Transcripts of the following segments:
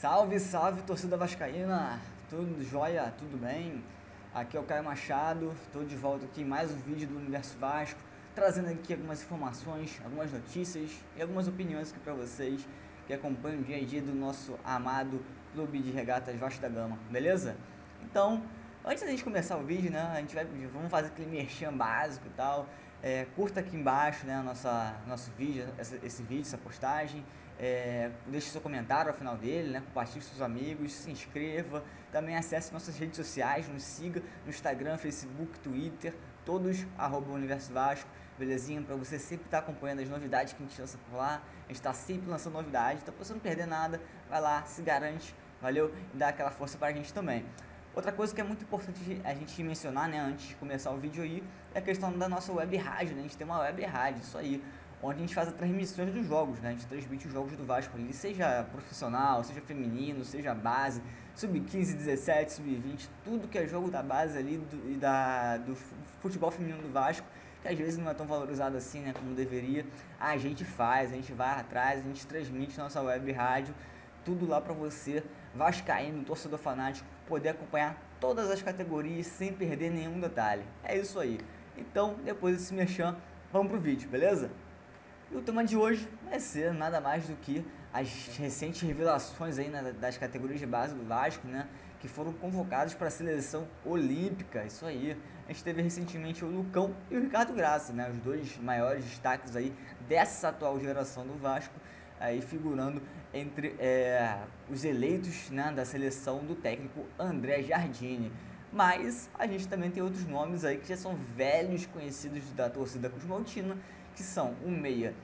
Salve, salve, torcida vascaína, tudo jóia, tudo bem? Aqui é o Caio Machado, estou de volta aqui em mais um vídeo do Universo Vasco, trazendo aqui algumas informações, algumas notícias e algumas opiniões aqui para vocês que acompanham o dia a dia do nosso amado Clube de Regatas Vasco da Gama, beleza? Então, antes da gente começar o vídeo, né, vamos fazer aquele merchan básico e tal. Curta aqui embaixo, né, nosso vídeo, esse vídeo, essa postagem. Deixe seu comentário ao final dele, né, compartilhe com seus amigos, se inscreva, também acesse nossas redes sociais, nos siga no Instagram, Facebook, Twitter, todos @Universo Vasco, belezinha, para você sempre estar acompanhando as novidades que a gente lança por lá. A gente está sempre lançando novidades, então para você não perder nada, vai lá, se garante, valeu, e dá aquela força para a gente também. Outra coisa que é muito importante a gente mencionar, né, antes de começar o vídeo aí, é a questão da nossa web rádio, né? A gente tem uma web rádio, isso aí, onde a gente faz as transmissões dos jogos, né? A gente transmite os jogos do Vasco ali, seja profissional, seja feminino, seja base, sub-15, 17, sub-20, tudo que é jogo da base ali do futebol feminino do Vasco, que às vezes não é tão valorizado assim, né, como deveria. A gente faz, a gente vai atrás, a gente transmite nossa web rádio, tudo lá para você, vascaíno, torcedor fanático, poder acompanhar todas as categorias sem perder nenhum detalhe. É isso aí. Então, depois desse merchan, vamos pro vídeo, beleza? E o tema de hoje vai ser nada mais do que as recentes revelações aí, né, das categorias de base do Vasco, né, que foram convocados para a seleção olímpica. Isso aí. A gente teve recentemente o Lucão e o Ricardo Graça, né, os dois maiores destaques aí dessa atual geração do Vasco, aí figurando entre os eleitos, né, da seleção do técnico André Jardine. Mas a gente também tem outros nomes aí que já são velhos conhecidos da torcida cruzmaltina, que são o meia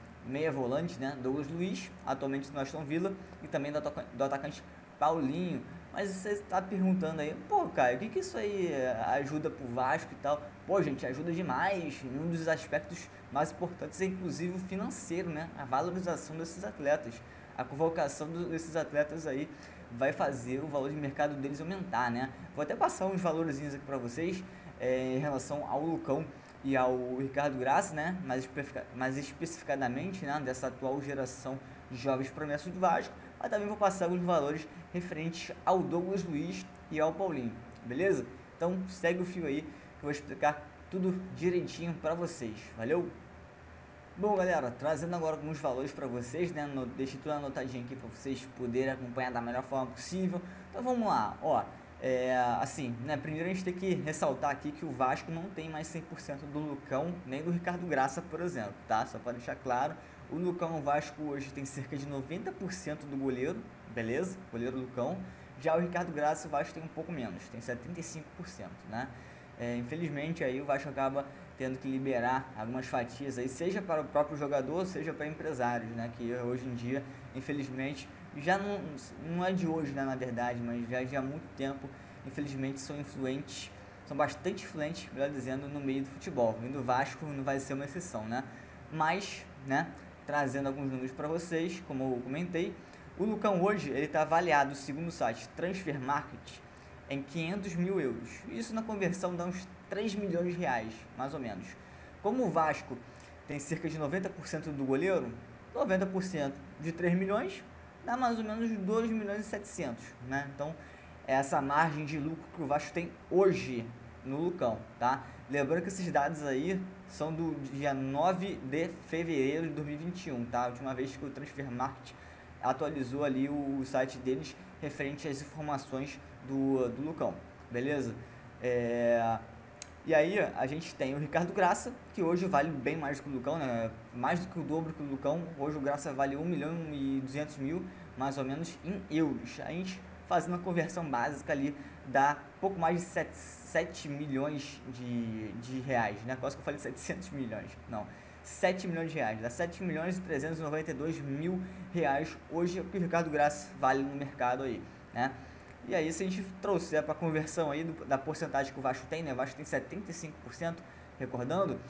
volante, né, Douglas Luiz, atualmente no Aston Villa, e também do atacante Paulinho. Mas você está perguntando aí, pô, Caio, o que isso aí ajuda pro Vasco e tal? Pô, gente, ajuda demais. Um dos aspectos mais importantes é inclusive o financeiro, né? A valorização desses atletas. A convocação desses atletas aí vai fazer o valor de mercado deles aumentar, né? Vou até passar uns valorzinhos aqui para vocês em relação ao Lucão e ao Ricardo Graça, né? Mais especificadamente, né, dessa atual geração de jovens promessas do Vasco. Mas também vou passar alguns valores referentes ao Douglas Luiz e ao Paulinho, beleza? Então segue o fio aí que eu vou explicar tudo direitinho para vocês, valeu? Bom, galera, trazendo agora alguns valores para vocês, né? Deixei tudo anotadinho aqui para vocês poderem acompanhar da melhor forma possível. Então vamos lá, ó. Assim, né? Primeiro a gente tem que ressaltar aqui que o Vasco não tem mais 100% do Lucão nem do Ricardo Graça, por exemplo, tá? Só para deixar claro, o Lucão, o Vasco hoje tem cerca de 90% do goleiro, beleza? Goleiro Lucão. Já o Ricardo Graça, o Vasco tem um pouco menos, tem 75%, né? Infelizmente aí o Vasco acaba tendo que liberar algumas fatias aí, seja para o próprio jogador, seja para empresários, né, que hoje em dia, infelizmente, já não é de hoje, né, na verdade, mas já de há muito tempo, infelizmente, são bastante influentes, melhor dizendo, no meio do futebol. E do Vasco não vai ser uma exceção, né? Mas, né, trazendo alguns números para vocês, como eu comentei, o Lucão hoje, ele está avaliado, segundo o site Transfer Market, em 500 mil euros. Isso na conversão dá uns 3 milhões de reais, mais ou menos. Como o Vasco tem cerca de 90% do goleiro, 90% de 3 milhões dá mais ou menos 2 milhões e 700, né? Então, é essa margem de lucro que o Vasco tem hoje no Lucão, tá? Lembrando que esses dados aí são do dia 9 de fevereiro de 2021, tá? A última vez que o Transfer Market atualizou ali o site deles referente às informações do Lucão, beleza? E aí a gente tem o Ricardo Graça, que hoje vale bem mais do que o Lucão, né? Mais do que o dobro que o Lucão. Hoje o Graça vale 1 milhão e 200 mil, mais ou menos, em euros. A gente fazendo a conversão básica ali, dá pouco mais de 7 milhões de reais, né? Quase que eu falei 700 milhões, não. 7 milhões de reais, dá 7 milhões e 392 mil reais hoje, o que o Ricardo Graça vale no mercado aí, né? E aí, se a gente trouxer para a conversão aí da porcentagem que o Vasco tem, né? O Vasco tem 75%, recordando,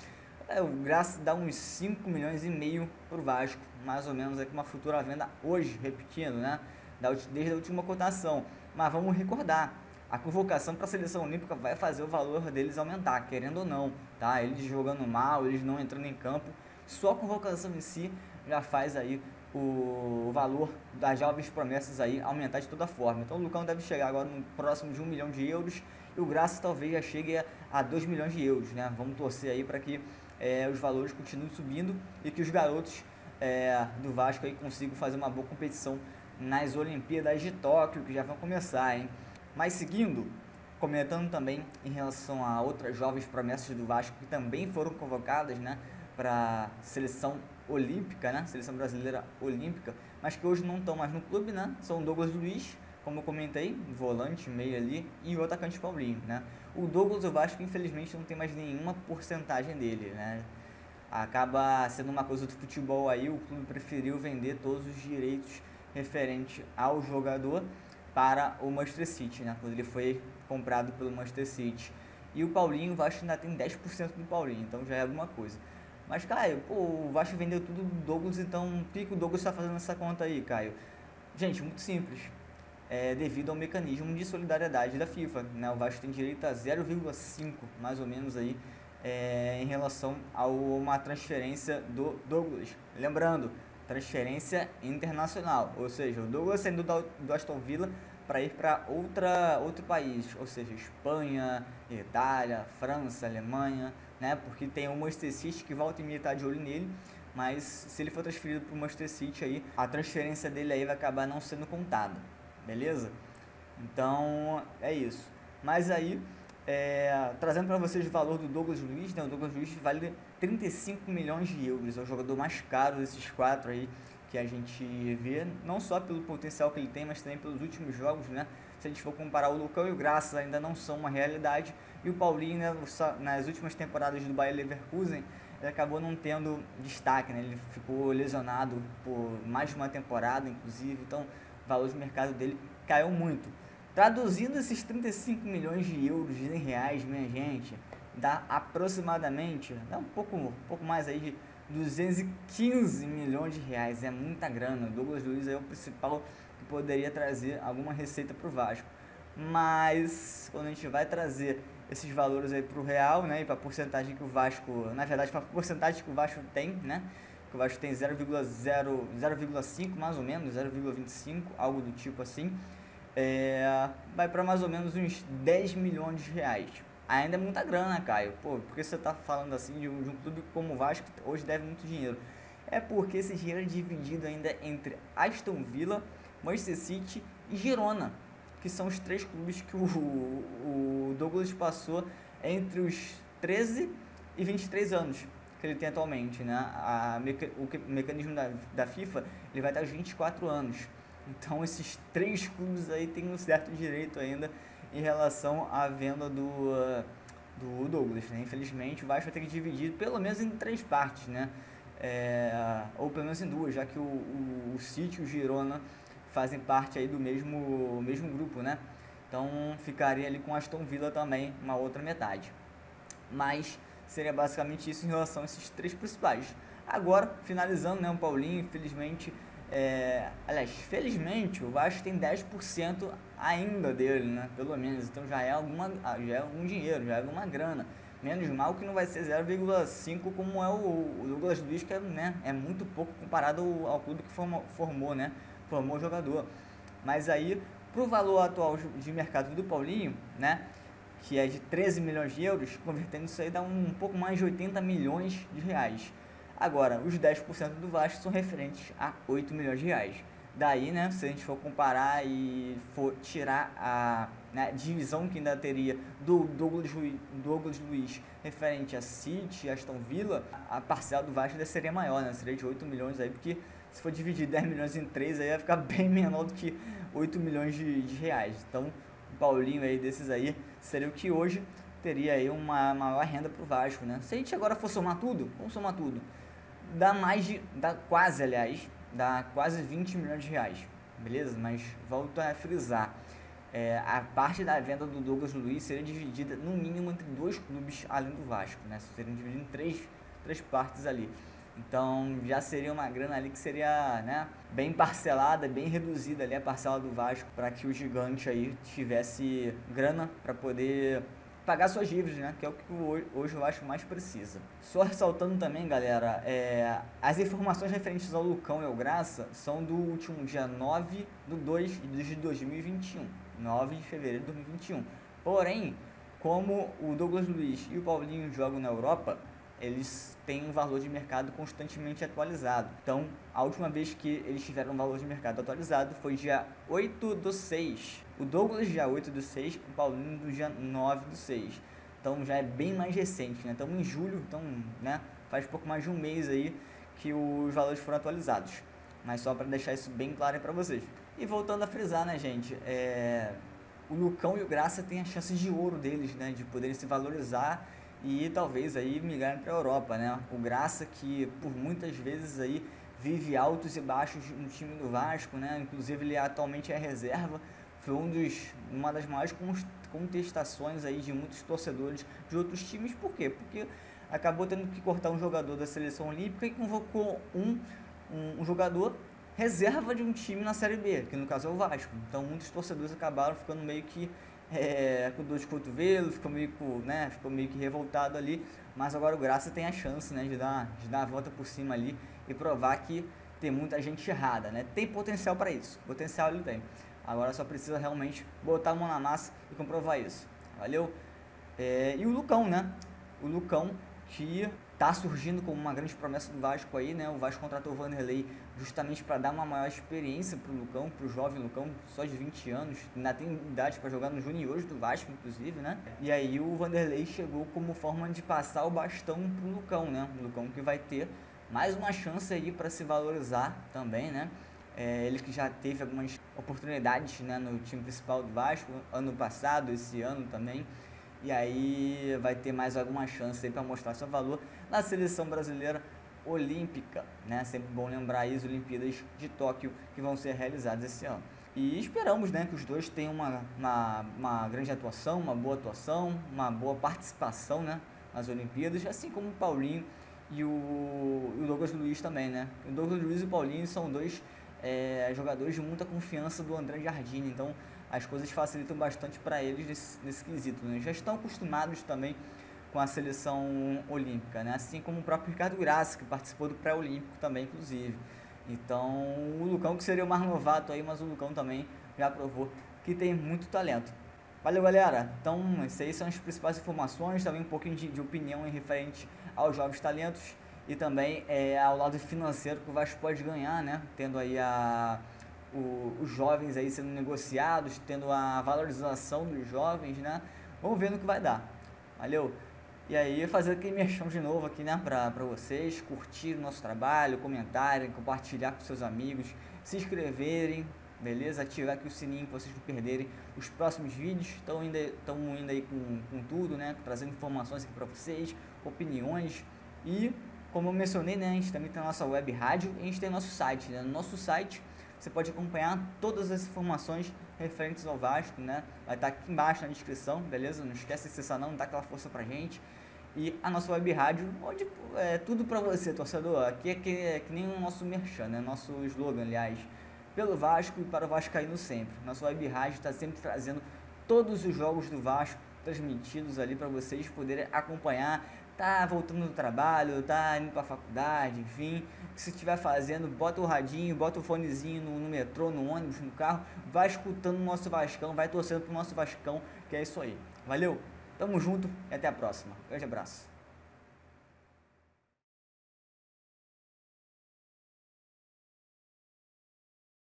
o Graça dá uns 5 milhões e meio para o Vasco, mais ou menos, aqui uma futura venda hoje, repetindo, né? Desde a última cotação. Mas vamos recordar, a convocação para a seleção olímpica vai fazer o valor deles aumentar, querendo ou não, tá? Eles jogando mal, eles não entrando em campo, só a convocação em si já faz aí o valor das jovens promessas aí aumentar de toda forma. Então o Lucão deve chegar agora no próximo de 1 milhão de euros e o Graça talvez já chegue a 2 milhões de euros, né? Vamos torcer aí para que os valores continuem subindo e que os garotos do Vasco aí consigam fazer uma boa competição nas Olimpíadas de Tóquio, que já vão começar, hein? Mas seguindo, comentando também em relação a outras jovens promessas do Vasco que também foram convocadas, né, para seleção olímpica, né, seleção brasileira olímpica, mas que hoje não estão mais no clube, né, são o Douglas Luiz, como eu comentei, volante, meio ali, e o atacante Paulinho, né. O Douglas, o Vasco, infelizmente, não tem mais nenhuma porcentagem dele, né, acaba sendo uma coisa do futebol aí, o clube preferiu vender todos os direitos referente ao jogador para o Manchester City, né, quando ele foi comprado pelo Manchester City. E o Paulinho, o Vasco ainda tem 10% do Paulinho, então já é alguma coisa. Mas, Caio, pô, o Vasco vendeu tudo do Douglas, então o que o Douglas está fazendo nessa conta aí, Caio? Gente, muito simples. Devido ao mecanismo de solidariedade da FIFA, né? O Vasco tem direito a 0,5, mais ou menos aí, em relação a uma transferência do Douglas. Lembrando, transferência internacional, ou seja, o Douglas saindo do Aston Villa para ir para outro país, ou seja, Espanha, Itália, França, Alemanha, né? Porque tem o Manchester City que volta e meia tá de olho nele, mas se ele for transferido para o Manchester City aí, a transferência dele aí vai acabar não sendo contada, beleza? Então é isso. Mas aí, trazendo para vocês o valor do Douglas Luiz, né? O Douglas Luiz vale 35 milhões de euros, é o jogador mais caro desses quatro aí que a gente vê, não só pelo potencial que ele tem, mas também pelos últimos jogos, né? Se a gente for comparar, o Lucão e o Graças ainda não são uma realidade, e o Paulinho, né, nas últimas temporadas do Bayer Leverkusen, ele acabou não tendo destaque, né? Ele ficou lesionado por mais de uma temporada, inclusive, então o valor de mercado dele caiu muito. Traduzindo esses 35 milhões de euros em reais, minha gente, dá aproximadamente, dá um pouco mais aí de 215 milhões de reais, é muita grana. O Douglas Luiz é o principal que poderia trazer alguma receita para o Vasco. Mas quando a gente vai trazer esses valores aí para o real, né, e para a porcentagem que o Vasco, na verdade, para a porcentagem que o Vasco tem, né, que o Vasco tem 0,5 mais ou menos, 0,25, algo do tipo assim, vai para mais ou menos uns 10 milhões de reais. Ainda é muita grana, Caio. Pô, porque você tá falando assim de um clube como o Vasco, que hoje deve muito dinheiro? É porque esse dinheiro é dividido ainda entre Aston Villa, Manchester City e Girona, que são os três clubes que o Douglas passou entre os 13 e 23 anos que ele tem atualmente, né? O mecanismo da FIFA, ele vai até os 24 anos. Então esses três clubes aí têm um certo direito ainda em relação à venda do Douglas, né? Infelizmente o Vasco vai ter que dividir pelo menos em 3 partes, né? Ou pelo menos em 2, já que o City e o Girona fazem parte aí do mesmo grupo, né? Então ficaria ali com Aston Villa também, uma outra metade. Mas seria basicamente isso em relação a esses 3 principais. Agora, finalizando, né, o Paulinho, infelizmente, aliás, felizmente o Vasco tem 10% ainda dele, né, pelo menos, então já é algum dinheiro, já é alguma grana, menos mal que não vai ser 0,5 como é o Douglas Luiz, que é muito pouco comparado ao clube que formou o jogador. Mas aí, pro valor atual de mercado do Paulinho, né, que é de 13 milhões de euros, convertendo isso aí dá um pouco mais de 80 milhões de reais. Agora, os 10% do Vasco são referentes a 8 milhões de reais. Daí, né, se a gente for comparar e for tirar a divisão que ainda teria do Douglas Luiz referente a City, Aston Villa, a parcela do Vasco seria maior, né? Seria de 8 milhões aí, porque se for dividir 10 milhões em 3, aí vai ficar bem menor do que 8 milhões de reais. Então, o Paulinho aí desses aí seria o que hoje teria aí uma maior renda para o Vasco, né? Se a gente agora for somar tudo, vamos somar tudo, dá quase 20 milhões de reais, beleza? Mas volto a frisar, a parte da venda do Douglas Luiz seria dividida no mínimo entre 2 clubes além do Vasco, né? Seria dividida em três partes ali. Então já seria uma grana ali que seria, né, bem parcelada, bem reduzida ali a parcela do Vasco, para que o gigante aí tivesse grana para poder pagar suas dívidas, né, que é o que hoje o Vasco mais precisa. Só ressaltando também, galera, as informações referentes ao Lucão e ao Graça são do último dia 9/2 de 2021, 9 de fevereiro de 2021. Porém, como o Douglas Luiz e o Paulinho jogam na Europa, eles têm um valor de mercado constantemente atualizado. Então, a última vez que eles tiveram um valor de mercado atualizado foi dia 8/6. O Douglas dia 8/6, o Paulinho do dia 9/6. Então, já é bem mais recente, né? Estamos em julho, então, né, faz pouco mais de um mês aí que os valores foram atualizados. Mas só para deixar isso bem claro aí para vocês. E voltando a frisar, né, gente, o Lucão e o Graça têm as chances de ouro deles, né, de poderem se valorizar e talvez aí migrarem para a Europa, né? O Graça, que por muitas vezes aí vive altos e baixos no time do Vasco, né? Inclusive ele atualmente é reserva, foi uma das maiores contestações aí de muitos torcedores de outros times. Por quê? Porque acabou tendo que cortar um jogador da seleção olímpica e convocou um jogador reserva de um time na Série B, que no caso é o Vasco. Então muitos torcedores acabaram ficando meio que com dor de cotovelo, ficou meio que revoltado ali, mas agora o Graça tem a chance, né, de dar a volta por cima ali e provar que tem muita gente errada, né? Tem potencial para isso, potencial ele tem. Agora só precisa realmente botar a mão na massa e comprovar isso. Valeu? E o Lucão, né? O Lucão que tá surgindo como uma grande promessa do Vasco aí, né? O Vasco contratou o Vanderlei justamente para dar uma maior experiência pro Lucão, pro jovem Lucão, só de 20 anos, ainda tem idade para jogar nos juniores do Vasco, inclusive, né? E aí o Vanderlei chegou como forma de passar o bastão pro Lucão, né? O Lucão que vai ter mais uma chance aí para se valorizar também, né? Ele que já teve algumas oportunidades, né, no time principal do Vasco, ano passado, esse ano também. E aí vai ter mais alguma chance aí para mostrar seu valor na seleção brasileira olímpica, né? Sempre bom lembrar aí as Olimpíadas de Tóquio que vão ser realizadas esse ano. E esperamos, né, que os dois tenham uma grande atuação, uma boa participação, né, nas Olimpíadas, assim como o Paulinho e o Douglas Luiz também, né? O Douglas Luiz e o Paulinho são dois jogadores de muita confiança do André Jardine, então as coisas facilitam bastante para eles nesse quesito, né? Já estão acostumados também com a seleção olímpica, né? Assim como o próprio Ricardo Graça, que participou do pré-olímpico também, inclusive. Então, o Lucão, que seria o mais novato aí, mas o Lucão também já provou que tem muito talento. Valeu, galera! Então, essas aí são as principais informações, também um pouquinho de opinião em referente aos jovens talentos e também ao lado financeiro que o Vasco pode ganhar, né? Tendo aí os jovens aí sendo negociados, tendo a valorização dos jovens, né? Vamos ver no que vai dar. Valeu? E aí, fazer aquele merchan de novo aqui, né, pra vocês, curtir o nosso trabalho, comentarem, compartilhar com seus amigos, se inscreverem, beleza? Ativar aqui o sininho para vocês não perderem os próximos vídeos. Estamos indo aí com tudo, né, trazendo informações aqui para vocês, opiniões e, como eu mencionei, né, a gente também tem a nossa web rádio e a gente tem o nosso site, né? No nosso site você pode acompanhar todas as informações referentes ao Vasco, né? Vai estar aqui embaixo na descrição, beleza? Não esquece de acessar não, dá aquela força pra gente. E a nossa web rádio, onde é tudo pra você, torcedor. Aqui é que nem o nosso merchan, né? Nosso slogan, aliás. Pelo Vasco e para o Vascaíno sempre. Nossa web rádio está sempre trazendo todos os jogos do Vasco transmitidos ali para vocês poderem acompanhar. Tá voltando do trabalho, tá indo pra faculdade, enfim, se estiver fazendo, bota o radinho, bota o fonezinho no metrô, no ônibus, no carro, vai escutando o nosso Vascão, vai torcendo pro nosso Vascão, que é isso aí. Valeu, tamo junto e até a próxima. Grande abraço.